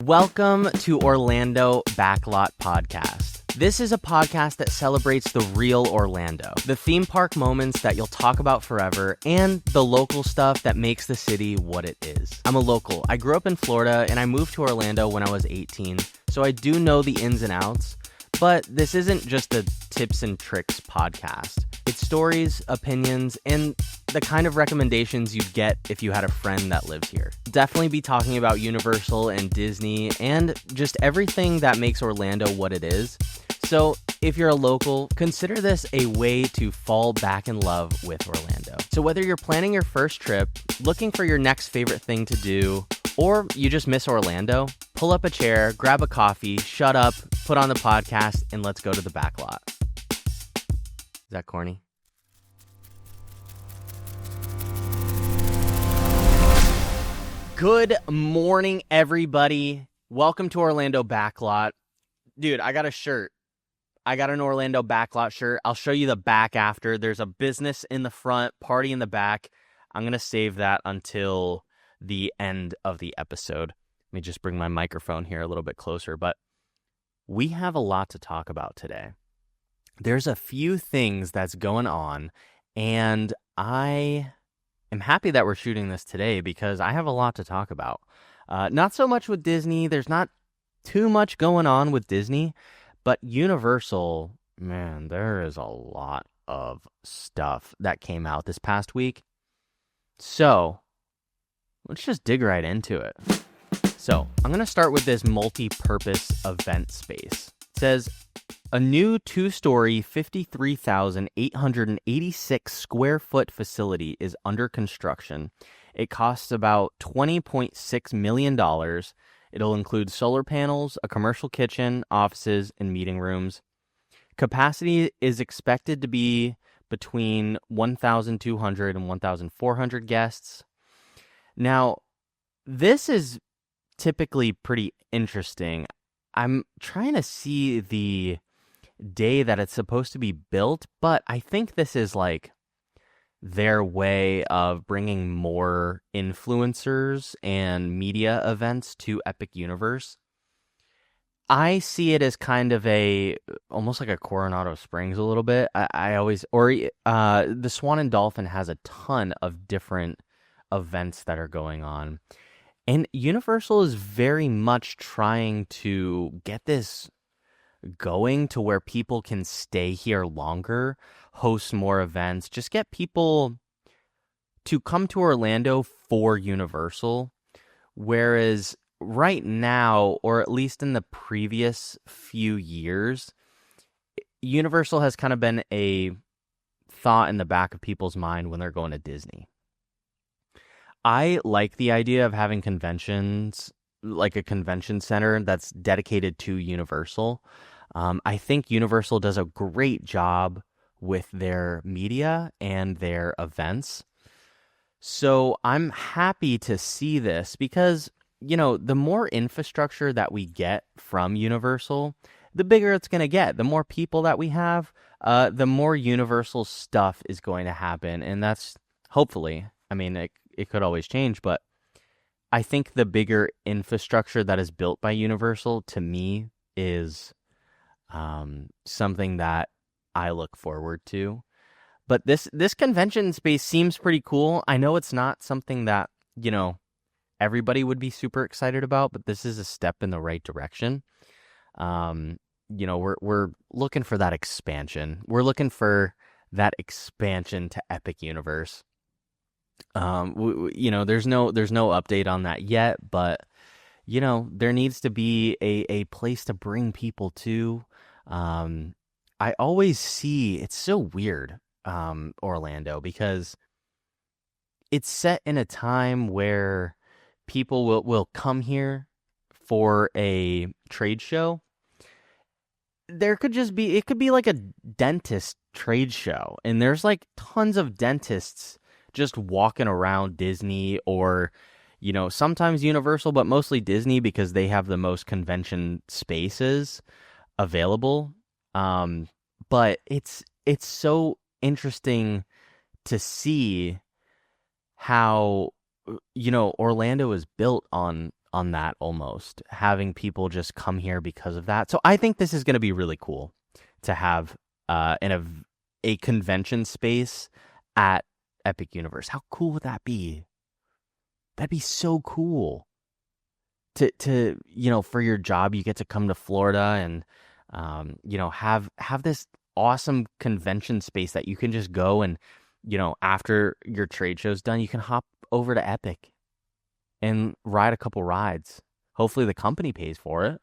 Welcome to Orlando Backlot Podcast. This is a podcast that celebrates the real Orlando, the theme park moments that you'll talk about forever, and the local stuff that makes the city what it is. I'm a local. I grew up in Florida, and I moved to Orlando when I was 18, so I do know the ins and outs. But this isn't just a tips and tricks podcast. It's stories, opinions, and the kind of recommendations you'd get if you had a friend that lived here. Definitely be talking about Universal and Disney and just everything that makes Orlando what it is. So if you're a local, consider this a way to fall back in love with Orlando. So whether you're planning your first trip, looking for your next favorite thing to do, or you just miss Orlando, pull up a chair, grab a coffee, shut up, put on the podcast, and let's go to the backlot. Is that corny? Good morning, everybody. Welcome to Orlando Backlot. Dude, I got a shirt. I got an Orlando Backlot shirt. I'll show you the back after. There's a business in the front, party in the back. I'm going to save that until the end of the episode. Let me just bring my microphone here a little bit closer, but we have a lot to talk about today. There's a few things that's going on, and I am happy that we're shooting this today because I have a lot to talk about. Not so much with Disney. There's not too much going on with Disney, but Universal, man, there is a lot of stuff that came out this past week. So let's just dig right into it. So I'm going to start with this multi-purpose event space. It says, a new two-story, 53,886 square foot facility is under construction. It costs about $20.6 million. It'll include solar panels, a commercial kitchen, offices, and meeting rooms. Capacity is expected to be between 1,200 and 1,400 guests. Now, this is typically pretty interesting. I'm trying to see the day that it's supposed to be built, but I think this is like their way of bringing more influencers and media events to Epic Universe. I see it as kind of almost like a Coronado Springs a little bit. The Swan and Dolphin has a ton of different events that are going on. And Universal is very much trying to get this going to where people can stay here longer, host more events, just get people to come to Orlando for Universal. Whereas right now, or at least in the previous few years, Universal has kind of been a thought in the back of people's mind when they're going to Disney. I like the idea of having conventions, like a convention center that's dedicated to Universal. I think Universal does a great job with their media and their events. So I'm happy to see this because, the more infrastructure that we get from Universal, the bigger it's going to get. The more people that we have, the more Universal stuff is going to happen. And that's hopefully, it could always change, but I think the bigger infrastructure that is built by Universal, to me, is something that I look forward to. But this convention space seems pretty cool. I know it's not something that, everybody would be super excited about, but this is a step in the right direction. We're looking for that expansion. We're looking for that expansion to Epic Universe. There's no update on that yet, but there needs to be a place to bring people to. I always see it's so weird, Orlando, because it's set in a time where people will come here for a trade show. It could be like a dentist trade show, and there's like tons of dentists just walking around Disney or, sometimes Universal, but mostly Disney because they have the most convention spaces available. But it's so interesting to see how, Orlando is built on on that almost, having people just come here because of that. So I think this is going to be really cool to have in a convention space at Epic Universe. How cool would that be? That'd be so cool. To for your job, you get to come to Florida and have this awesome convention space that you can just go and after your trade show's done, you can hop over to Epic and ride a couple rides. Hopefully the company pays for it.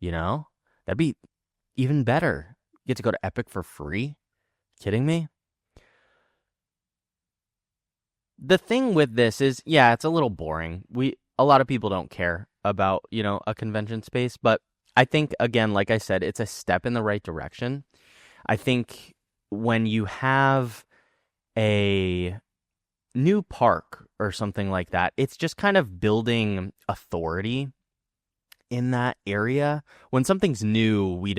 That'd be even better. You get to go to Epic for free. Kidding me? The thing with this is, yeah, it's a little boring. A lot of people don't care about, a convention space, but I think, again, like I said, it's a step in the right direction. I think when you have a new park or something like that, it's just kind of building authority in that area. When something's new, we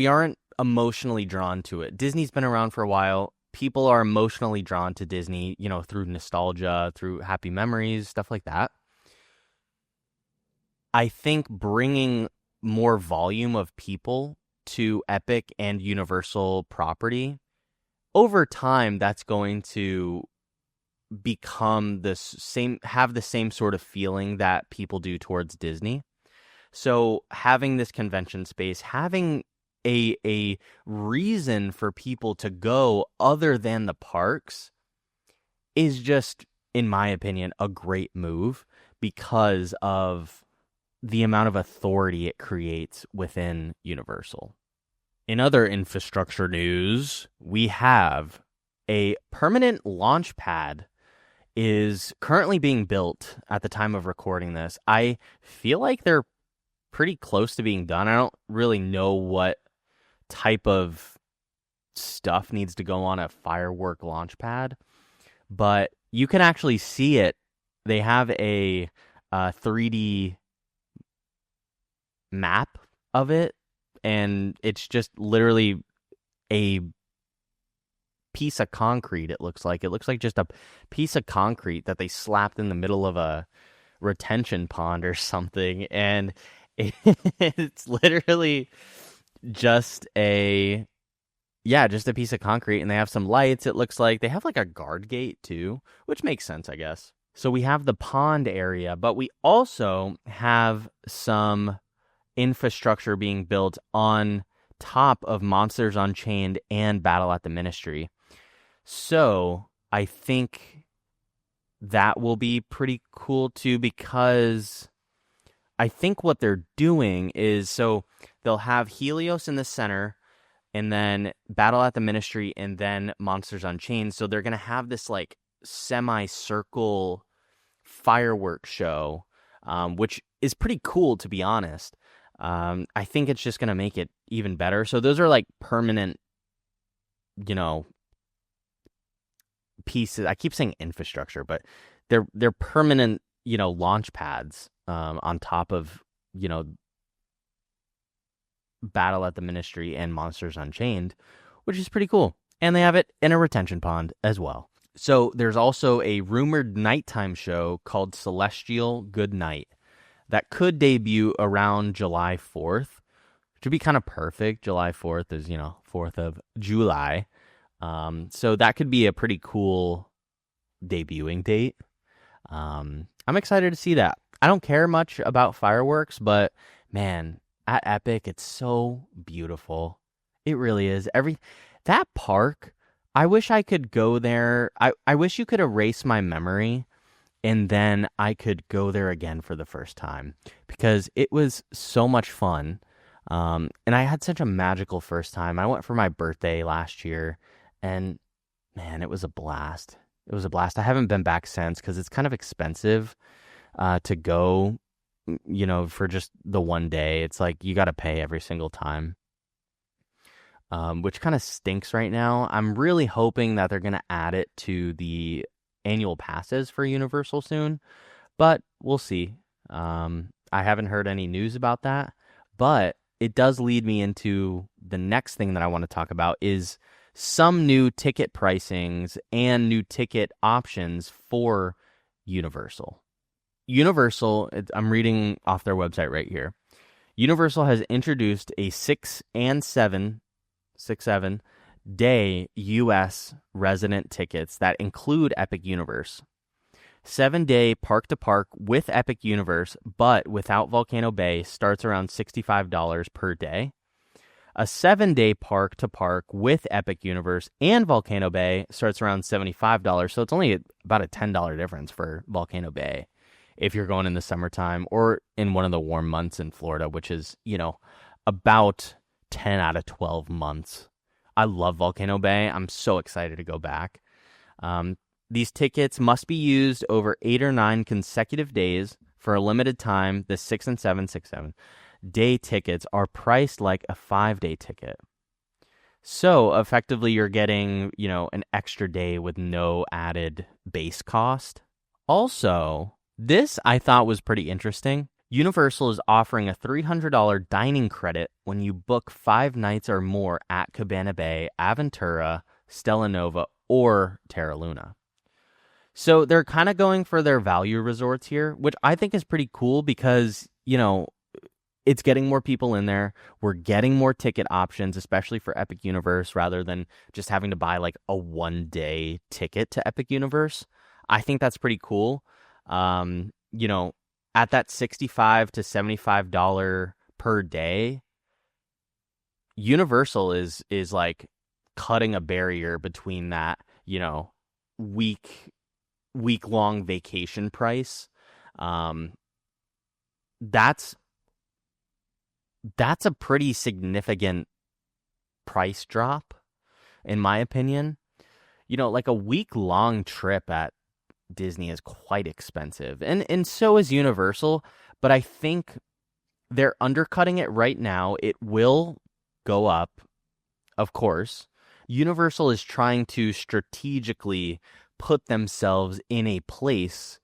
aren't emotionally drawn to it. Disney's been around for a while. People are emotionally drawn to Disney, through nostalgia, through happy memories, stuff like that. I think bringing more volume of people to Epic and Universal property, over time, that's going to become have the same sort of feeling that people do towards Disney. So having this convention space, having a reason for people to go other than the parks is just, in my opinion, a great move because of the amount of authority it creates within Universal. In other infrastructure news, we have a permanent launch pad is currently being built at the time of recording this. I feel like they're pretty close to being done. I don't really know what type of stuff needs to go on a firework launch pad, but you can actually see it. They have a 3D map of it, and it's just literally a piece of concrete. It looks like just a piece of concrete that they slapped in the middle of a retention pond or something, and it's literally just a piece of concrete, and they have some lights. It looks like they have like a guard gate too, which makes sense, I guess. So we have the pond area, but we also have some infrastructure being built on top of Monsters Unchained and Battle at the Ministry. So I think that will be pretty cool too, because I think what they're doing is, so they'll have Helios in the center, and then Battle at the Ministry, and then Monsters Unchained. So they're going to have this like semicircle fireworks show, which is pretty cool, to be honest. I think it's just going to make it even better. So those are like permanent, pieces. I keep saying infrastructure, but they're permanent, launch pads on top of, Battle at the Ministry and Monsters Unchained, which is pretty cool. And they have it in a retention pond as well. So there's also a rumored nighttime show called Celestial Good Night that could debut around July 4th, which would be kind of perfect. July 4th is, 4th of July. So that could be a pretty cool debuting date. I'm excited to see that. I don't care much about fireworks, but man, at Epic, it's so beautiful. It really is. That park, I wish I could go there. I wish you could erase my memory and then I could go there again for the first time, because it was so much fun. And I had such a magical first time. I went for my birthday last year, and man, it was a blast. It was a blast. I haven't been back since because it's kind of expensive to go, for just the one day. It's like you got to pay every single time, which kind of stinks right now. I'm really hoping that they're going to add it to the annual passes for Universal soon, but we'll see. I haven't heard any news about that, but it does lead me into the next thing that I want to talk about is some new ticket pricings and new ticket options for Universal. I'm reading off their website right here. Universal has introduced a 6 7 day U.S. resident tickets that include Epic Universe. 7-day park to park with Epic Universe, but without Volcano Bay, starts around $65 per day. A 7-day park to park with Epic Universe and Volcano Bay starts around $75. So it's only about a $10 difference for Volcano Bay if you're going in the summertime or in one of the warm months in Florida, which is, about 10 out of 12 months. I love Volcano Bay. I'm so excited to go back. These tickets must be used over 8 or 9 consecutive days for a limited time. The 6 and 7 day tickets are priced like a 5-day ticket. So effectively you're getting, an extra day with no added base cost. Also, this I thought was pretty interesting. Universal is offering a $300 dining credit when you book 5 nights or more at Cabana Bay, Aventura, Stella Nova, or Terra Luna. So they're kind of going for their value resorts here, which I think is pretty cool because, it's getting more people in there. We're getting more ticket options, especially for Epic Universe, rather than just having to buy like a 1-day ticket to Epic Universe. I think that's pretty cool. At that $65 to $75 per day, Universal is like cutting a barrier between that, week-long vacation price. That's a pretty significant price drop, in my opinion. Like a week-long trip at Disney is quite expensive, and so is Universal, but I think they're undercutting it right now. It will go up, of course. Universal is trying to strategically put themselves in a place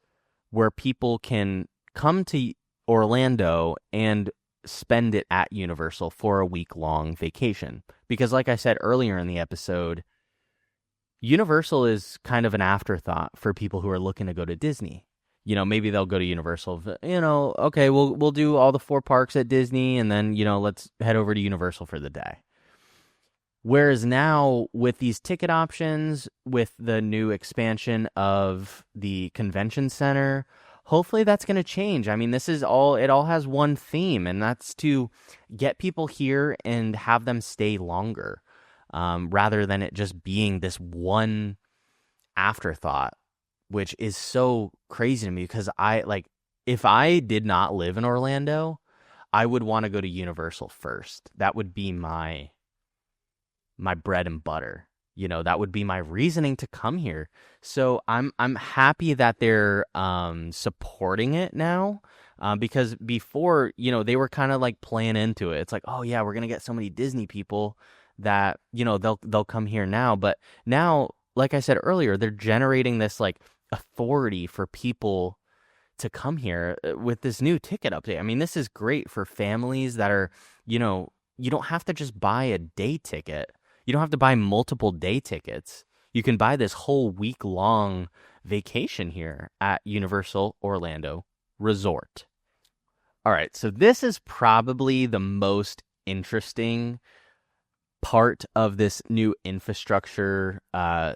where people can come to Orlando and spend it at Universal for a week-long vacation. Because like I said earlier in the episode, Universal is kind of an afterthought for people who are looking to go to Disney. Maybe they'll go to Universal, okay, we'll do all the 4 parks at Disney and then, let's head over to Universal for the day. Whereas now with these ticket options, with the new expansion of the convention center, hopefully that's going to change. I mean, it all has one theme, and that's to get people here and have them stay longer, rather than it just being this one afterthought, which is so crazy to me because if I did not live in Orlando, I would want to go to Universal first. That would be my bread and butter. That would be my reasoning to come here. So I'm happy that they're supporting it now, because before, they were kind of like playing into it. It's like, oh yeah, we're gonna get so many Disney people that they'll come here now. But now, like I said earlier, they're generating this like authority for people to come here with this new ticket update. I mean, this is great for families that are, you don't have to just buy a day ticket. You don't have to buy multiple day tickets. You can buy this whole week-long vacation here at Universal Orlando Resort. All right, so this is probably the most interesting part of this new infrastructure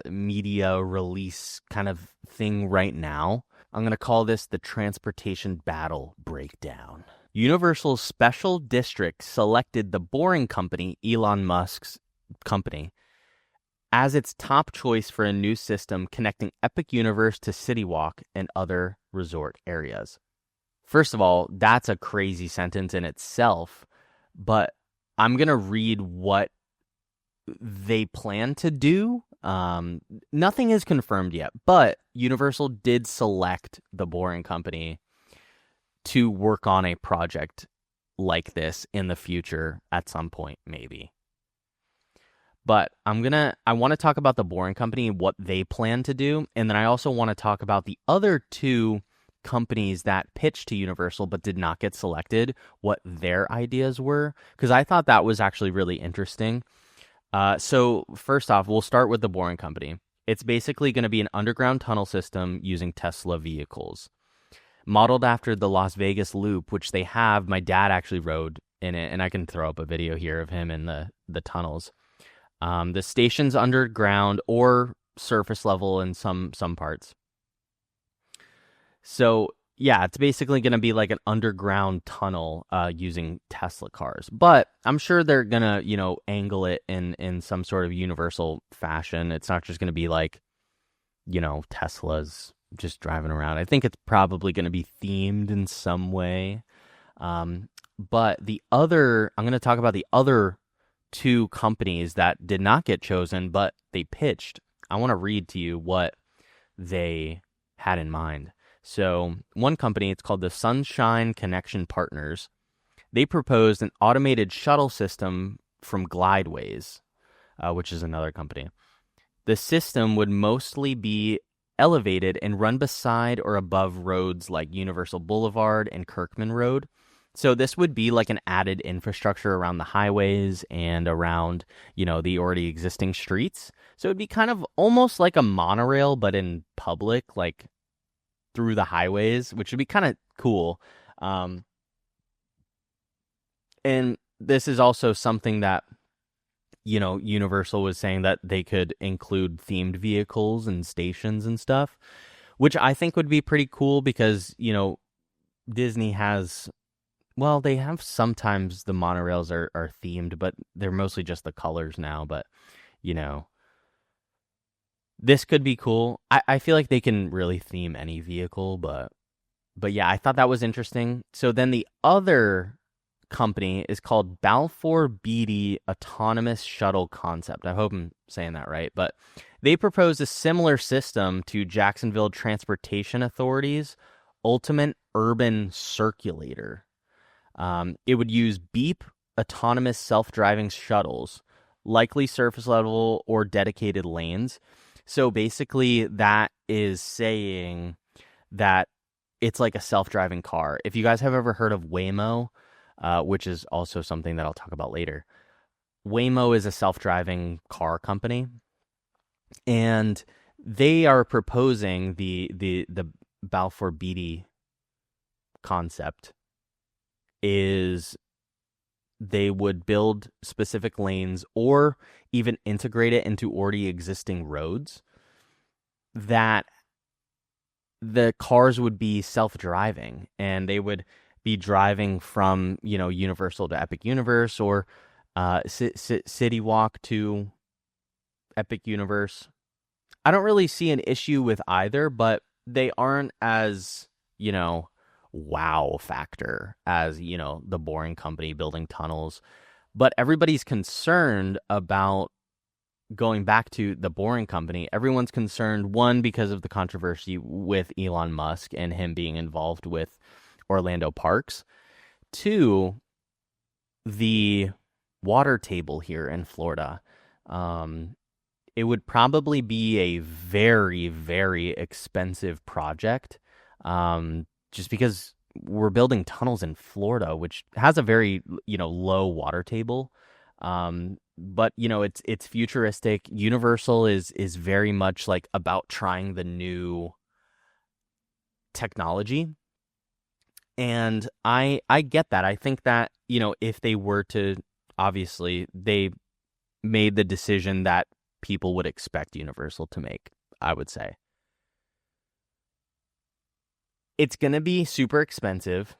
media release kind of thing right now. I'm going to call this the transportation battle breakdown. Universal's special district selected the Boring Company, Elon Musk's company, as its top choice for a new system connecting Epic Universe to City Walk and other resort areas. First of all, that's a crazy sentence in itself, but I'm going to read what they plan to do. Nothing is confirmed yet, but Universal did select the Boring Company to work on a project like this in the future at some point, maybe. But I want to talk about the Boring Company and what they plan to do. And then I also want to talk about the other 2 companies that pitched to Universal but did not get selected, what their ideas were, because I thought that was actually really interesting. So first off, we'll start with the Boring Company. It's basically going to be an underground tunnel system using Tesla vehicles, modeled after the Las Vegas Loop, which they have. My dad actually rode in it, and I can throw up a video here of him in the tunnels. The station's underground or surface level in some parts. So yeah, it's basically going to be like an underground tunnel using Tesla cars. But I'm sure they're going to, angle it in some sort of universal fashion. It's not just going to be like, Teslas just driving around. I think it's probably going to be themed in some way. But I'm going to talk about the other two companies that did not get chosen, but they pitched. I want to read to you what they had in mind. So one company, it's called the Sunshine Connection Partners. They proposed an automated shuttle system from Glideways, which is another company. The system would mostly be elevated and run beside or above roads like Universal Boulevard and Kirkman Road. So this would be like an added infrastructure around the highways and around, the already existing streets. So it'd be kind of almost like a monorail, but in public, like through the highways, which would be kind of cool. And this is also something that, Universal was saying that they could include themed vehicles and stations and stuff, which I think would be pretty cool because, Disney has, well, they have sometimes the monorails are themed, but they're mostly just the colors now. But, this could be cool. I feel like they can really theme any vehicle, but yeah, I thought that was interesting. So then the other company is called Balfour Beatty Autonomous Shuttle Concept. I hope I'm saying that right, but they proposed a similar system to Jacksonville Transportation Authority's Ultimate Urban Circulator. It would use beep autonomous self-driving shuttles, likely surface level or dedicated lanes. So basically that is saying that it's like a self-driving car. If you guys have ever heard of Waymo, which is also something that I'll talk about later, Waymo is a self-driving car company, and they are proposing the Balfour Beatty concept is they would build specific lanes or even integrate it into already existing roads that the cars would be self-driving and they would be driving from, Universal to Epic Universe or City Walk to Epic Universe. I don't really see an issue with either, but they aren't as, wow factor as, the Boring Company building tunnels. But everybody's concerned about going back to the Boring Company. Everyone's concerned, one, because of the controversy with Elon Musk and him being involved with Orlando Parks. Two, the water table here in Florida. It would probably be a very, very expensive project. Just because we're building tunnels in Florida, which has a very, low water table. But, it's futuristic. Universal is very much like about trying the new technology. And I get that. I think that, if they were to, obviously, they made the decision that people would expect Universal to make, I would say. It's going to be super expensive.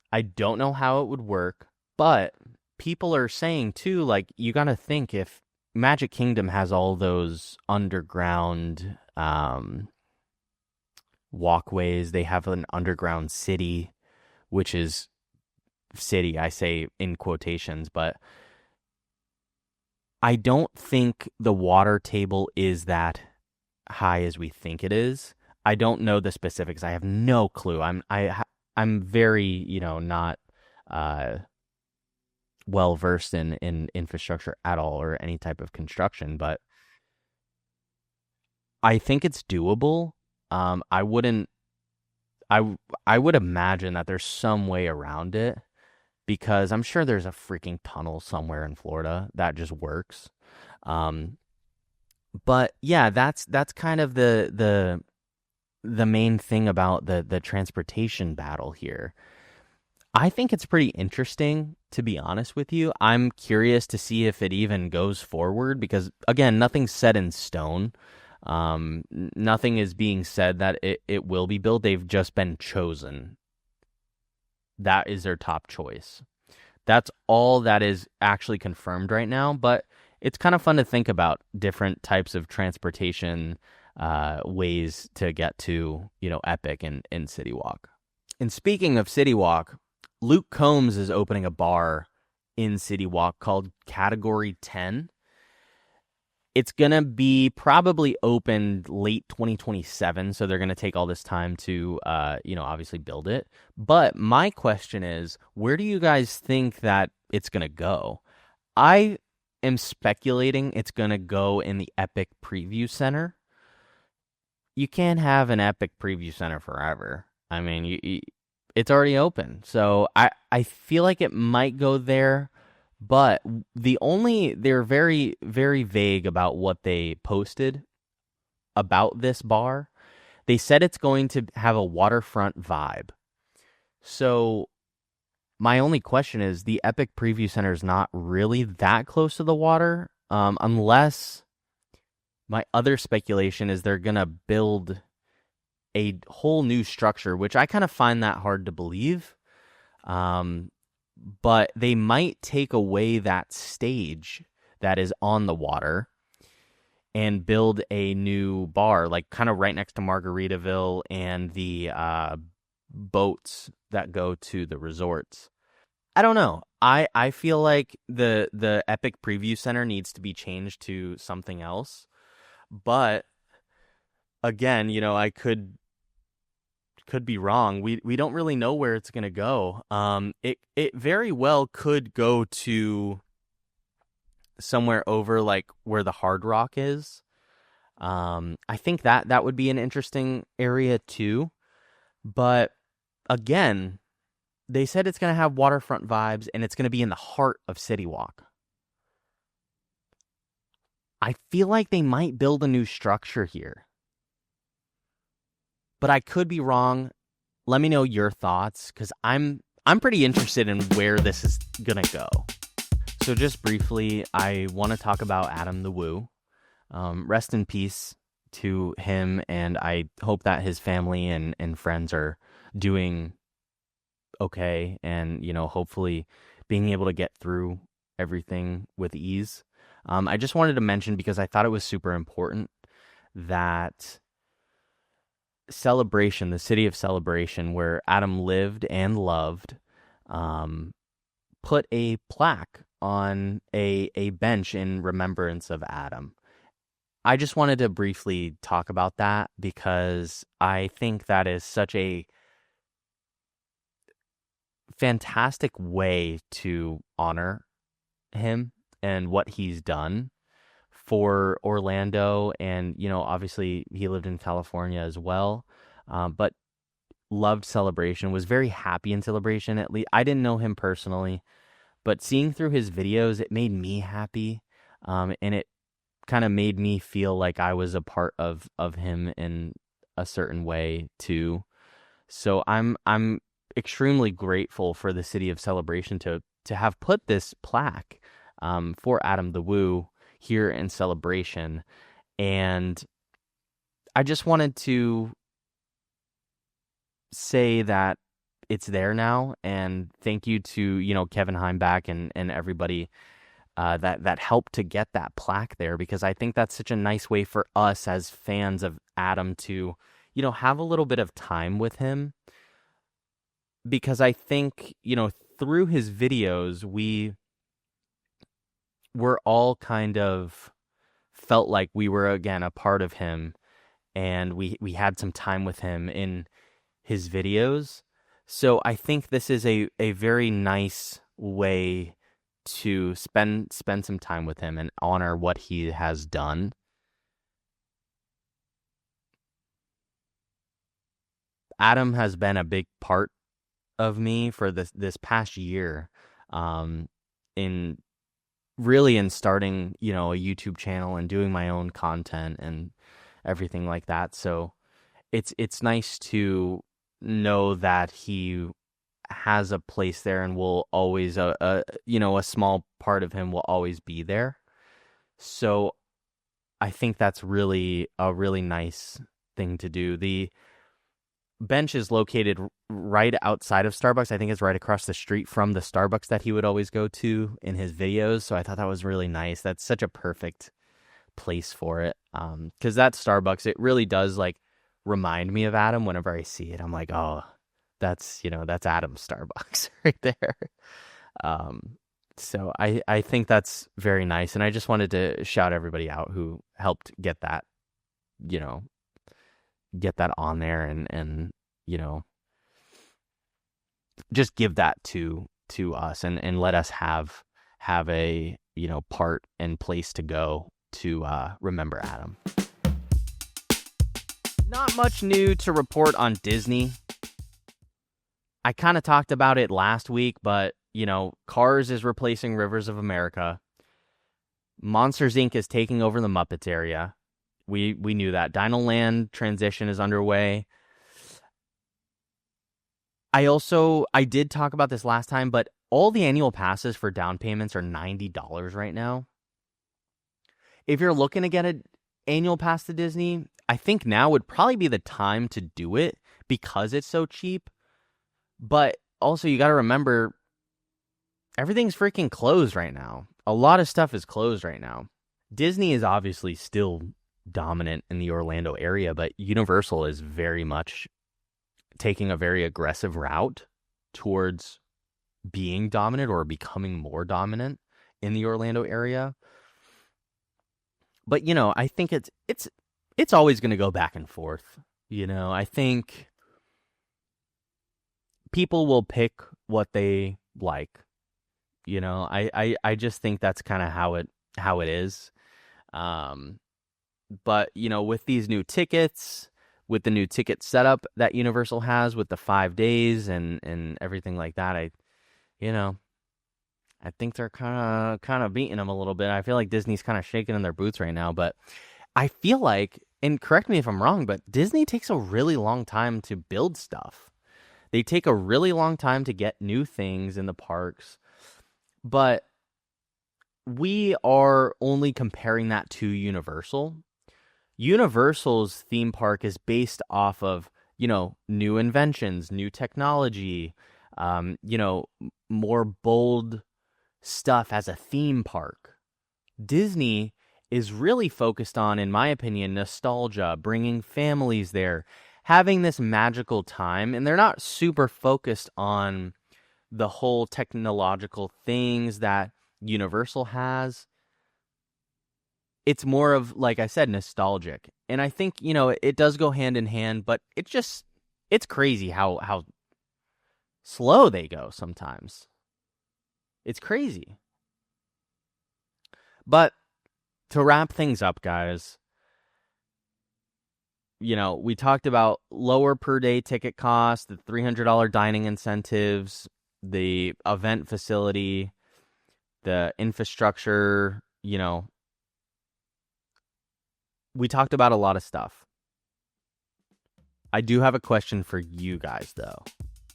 I don't know how it would work, but people are saying too, like, you got to think if Magic Kingdom has all those underground walkways, they have an underground city, which is city, I say in quotations, but I don't think the water table is that high as we think it is. I don't know the specifics. I have no clue. I'm very, not well versed in infrastructure at all or any type of construction, but I think it's doable. I wouldn't. I would imagine that there's some way around it because I'm sure there's a freaking tunnel somewhere in Florida that just works. But yeah, that's kind of the main thing about the transportation battle here. I think it's pretty interesting, to be honest with you. I'm curious to see if it even goes forward because, again, nothing's set in stone. Nothing is being said that it will be built. They've just been chosen. That is their top choice. That's all that is actually confirmed right now. But it's kind of fun to think about different types of transportation ways to get to, Epic and City Walk. And speaking of City Walk, Luke Combs is opening a bar in City Walk called Category 10. It's going to be probably opened late 2027, so they're going to take all this time to, obviously build it. But my question is, where do you guys think that it's going to go? I am speculating it's going to go in the Epic Preview Center. You can't have an Epic Preview Center forever. I mean, it's already open. So I feel like it might go there, but they're very, very vague about what they posted about this bar. They said it's going to have a waterfront vibe. So my only question is the Epic Preview Center is not really that close to the water, unless my other speculation is they're going to build a whole new structure, which I kind of find that hard to believe. But they might take away that stage that is on the water and build a new bar, like kind of right next to Margaritaville and the boats that go to the resorts. I don't know. I feel like the Epic Preview Center needs to be changed to something else. But again, I could be wrong. We don't really know where it's going to go. It very well could go to somewhere over like where the Hard Rock is. I think that would be an interesting area too. But again, they said it's going to have waterfront vibes and it's going to be in the heart of City Walk. I feel like they might build a new structure here. But I could be wrong. Let me know your thoughts because I'm pretty interested in where this is gonna go. So just briefly, I want to talk about Adam the Woo. Rest in peace to him, and I hope that his family and friends are doing okay, and hopefully being able to get through everything with ease. I just wanted to mention because I thought it was super important that Celebration, the city of Celebration, where Adam lived and loved, put a plaque on a bench in remembrance of Adam. I just wanted to briefly talk about that because I think that is such a fantastic way to honor him and what he's done for Orlando. And, obviously he lived in California as well, but loved Celebration, was very happy in Celebration. At least I didn't know him personally, but seeing through his videos, it made me happy. And it kind of made me feel like I was a part of him in a certain way too. So I'm extremely grateful for the city of Celebration to have put this plaque for Adam the Woo here in Celebration. And I just wanted to say that it's there now, and thank you to Kevin Heimbach and everybody that helped to get that plaque there, because I think that's such a nice way for us as fans of Adam to have a little bit of time with him, because I think through his videos we're all kind of felt like we were again a part of him, and we had some time with him in his videos. So I think this is a very nice way to spend some time with him and honor what he has done. Adam has been a big part of me for this past year, in really in starting, a YouTube channel and doing my own content and everything like that. So it's nice to know that he has a place there and will always a small part of him will always be there. So I think that's really a really nice thing to do. The bench is located right outside of Starbucks. I think it's right across the street from the Starbucks that he would always go to in his videos. So I thought that was really nice. That's such a perfect place for it. Because that Starbucks, it really does like remind me of Adam. Whenever I see it, I'm like, oh, that's Adam's Starbucks right there. So I think that's very nice. And I just wanted to shout everybody out who helped get that, on there and just give that to us and let us have a, part and place to go to remember Adam. Not much new to report on Disney. I kind of talked about it last week, but, Cars is replacing Rivers of America. Monsters, Inc. is taking over the Muppets area. We knew that. Dino Land transition is underway. I did talk about this last time, but all the annual passes for down payments are $90 right now. If you're looking to get an annual pass to Disney, I think now would probably be the time to do it because it's so cheap. But also you got to remember, everything's freaking closed right now. A lot of stuff is closed right now. Disney is obviously still dominant in the Orlando area, but Universal is very much taking a very aggressive route towards being dominant or becoming more dominant in the Orlando area. But I think it's always going to go back and forth. I think people will pick what they like. I just think that's kind of how it is. But with these new tickets, with the new ticket setup that Universal has with the 5 days and everything like that, I think they're kind of beating them a little bit. I feel like Disney's kind of shaking in their boots right now, but I feel like, and correct me if I'm wrong, but Disney takes a really long time to build stuff. They take a really long time to get new things in the parks, but we are only comparing that to Universal. Universal's theme park is based off of, new inventions, new technology, more bold stuff as a theme park. Disney is really focused on, in my opinion, nostalgia, bringing families there, having this magical time, and they're not super focused on the whole technological things that Universal has. It's more of, like I said, nostalgic. And I think, it does go hand in hand, but it's crazy how slow they go sometimes. It's crazy. But to wrap things up, guys, we talked about lower per day ticket costs, the $300 dining incentives, the event facility, the infrastructure, we talked about a lot of stuff. I do have a question for you guys, though.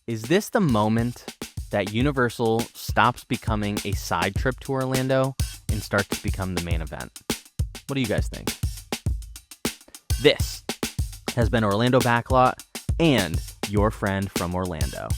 Is this the moment that Universal stops becoming a side trip to Orlando and starts to become the main event? What do you guys think? This has been Orlando Backlot and your friend from Orlando.